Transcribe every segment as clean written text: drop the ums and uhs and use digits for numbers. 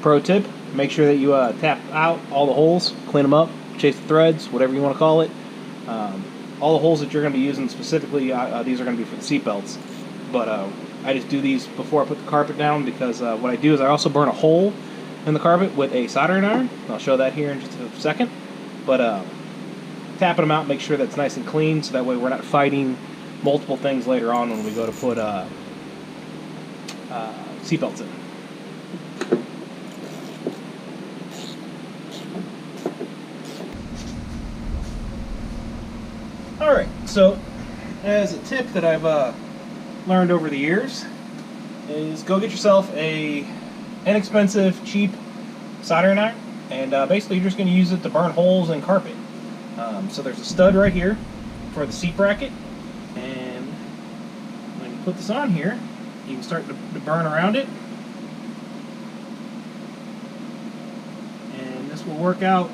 Pro tip, make sure that you tap out all the holes, clean them up, chase the threads, whatever you want to call it. All the holes that you're going to be using specifically, these are going to be for the seat belts. But I just do these before I put the carpet down because what I do is I also burn a hole in the carpet with a soldering iron. I'll show that here in just a second. But tapping them out, make sure that's nice and clean so that way we're not fighting multiple things later on when we go to put seat belts in. Alright, so as a tip that I've learned over the years is go get yourself a inexpensive, cheap soldering iron, and basically you're just going to use it to burn holes in carpet. So there's a stud right here for the seat bracket, and when you put this on here, you can start to burn around it, and this will work out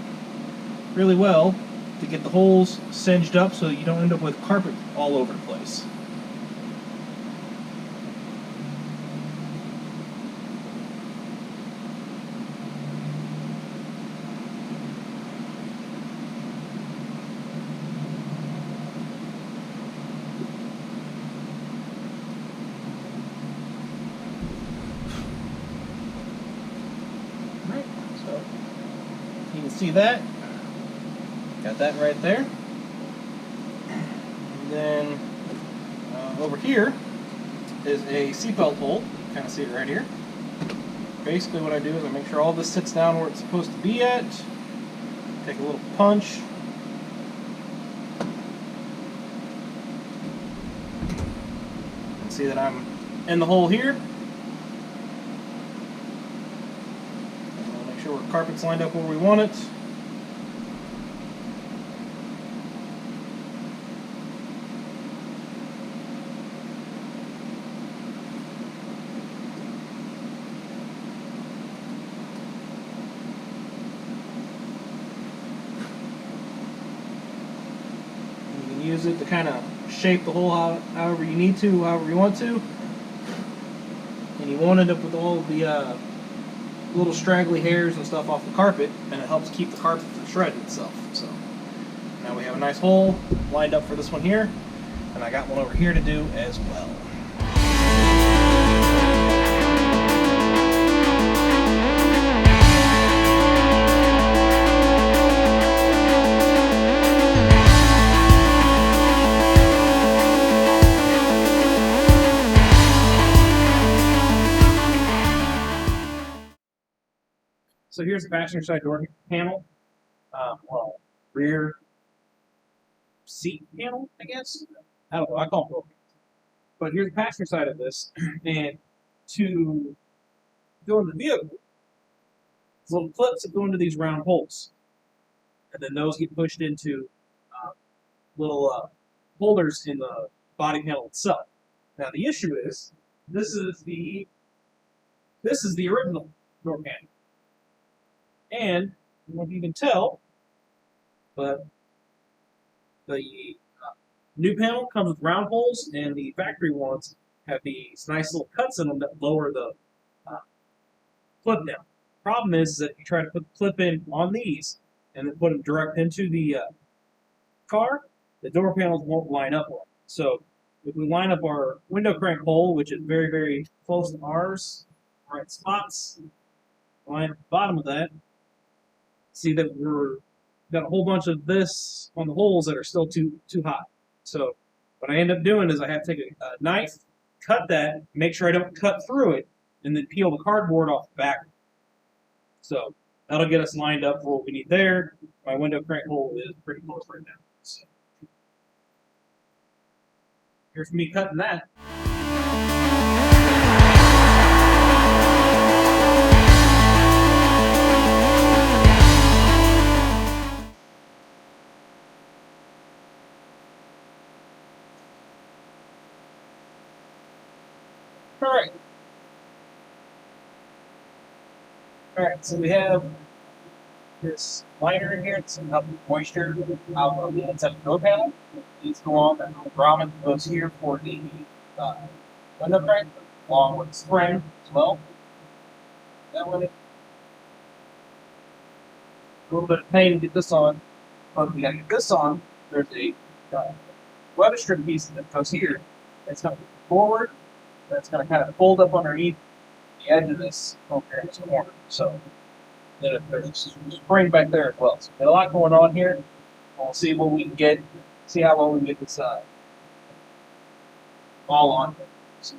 really well to get the holes singed up so that you don't end up with carpet all over the place. Alright, so you can see that. Got that right there. And then over here is a seatbelt hole. Kind of see it right here. Basically what I do is I make sure all this sits down where it's supposed to be at. Take a little punch. And see that I'm in the hole here. And I'll make sure our carpet's lined up where we want it. Use it to kind of shape the hole however you need to, however you want to. And you won't end up with all the little straggly hairs and stuff off the carpet, and it helps keep the carpet from shredding itself. So now we have a nice hole lined up for this one here, and I got one over here to do as well. So here's the passenger side door panel, well, rear seat panel, I guess. I don't know, I call them both. But here's the passenger side of this, and to go in the vehicle, these little clips that go into these round holes, and then those get pushed into little holders in the body panel itself. Now the issue is, this is the original door panel. And, I don't know if you can tell, but the new panel comes with round holes, and the factory ones have these nice little cuts in them that lower the clip down. Problem is that if you try to put the clip in on these, and then put them direct into the car, the door panels won't line up well. So, if we line up our window crank hole, which is very, very close to ours, right spots, line at the bottom of that, see that we're got a whole bunch of this on the holes that are still too hot. So what I end up doing is I have to take a knife, cut that, make sure I don't cut through it, and then peel the cardboard off the back. So that'll get us lined up for what we need there. My window crank hole is pretty close right now. So here's me cutting that. Alright, so we have this liner in here to help moisture out of the inside of the door panel. These go on that little grommet goes here for the window crank, along with the spring as well. That one. little bit of pain to get this on, but we gotta get this on. There's a weather strip piece that goes here. It's gonna go forward. That's gonna kind of fold up underneath the edge of this over here in this corner. So then there's a spring back there as well. So got a lot going on here. We'll see what we can get. See how long we can get this all on. So